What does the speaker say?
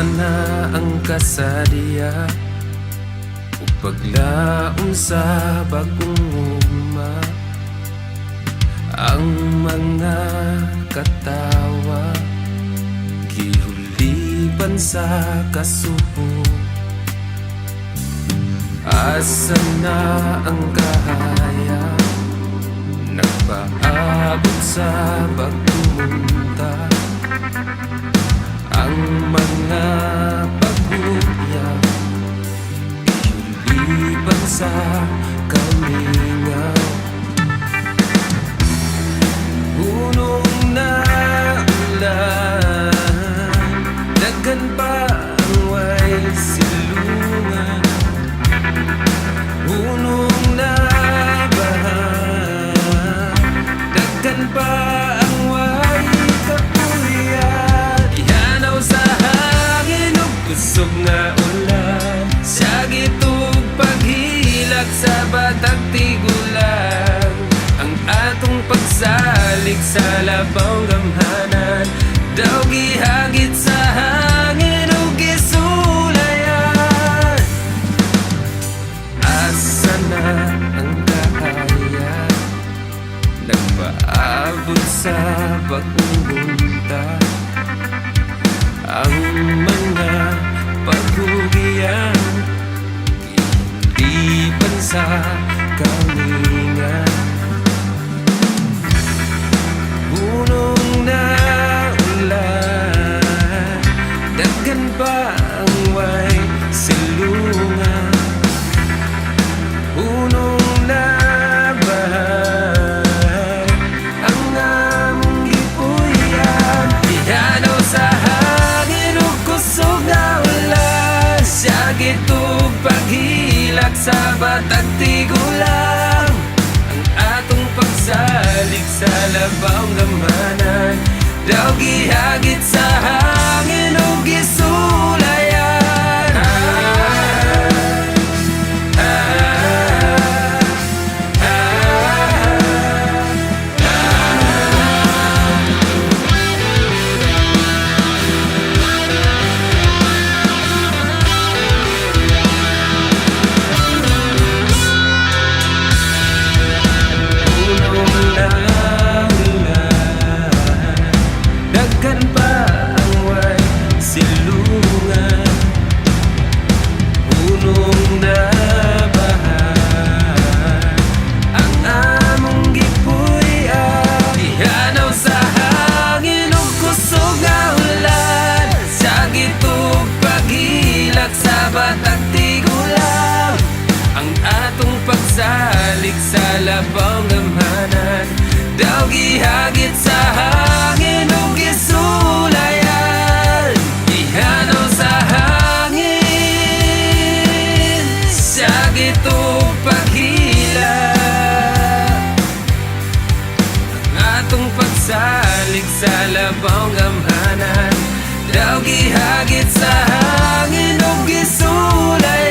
na ang kasadya paglaom sa bagong ugma. Ang mga katawa gihuliban sa kasubo. Asa na ang kahaya nagpaabot sa pagpumunta. Ang mga pagbuyak iuliban sa kamingaw. Hunong na ulan, daghan pa ang way silungan. Hunong na baha, daghan pa ang way kapulian. Ihanaw sa hangin ug kusog nga ulan, sa gitug paghilak sa batag tigulan. Ang atong pagsalig sa labaw gamhanan, daw gihagit sa hangin ug gisulayan. Asa na ang kahaya nagpaabot sa pagpunta. Ang mga paghugian iuliban sa kamingaw. Hunong na ulan, daghan pa ang way silungan. Hunong na bahay ang among gipuyan. Ihanaw sa hangin ug kusog nga ulan, sa gitug paghilak sa batag tigulang. Ang atong pagsalig sa labaw gamhanan, daw gihagit sa hangin ug gisulayan. Daghan pa ang way silungan. Hunong na bahay ang among gipuy-an. Ihanaw sa hangin ug kusog nga ulan, sa gitug paghilak sa batag tigulang. Ang atong pagsalig sa labaw gamhanan, daw gihagit sa hangin ug gisulayan. Ihanaw sa hangin, sa gitug paghilak. Ang atong pagsalig sa labaw gamhanan, daw gihagit sa hangin ug gisulayan.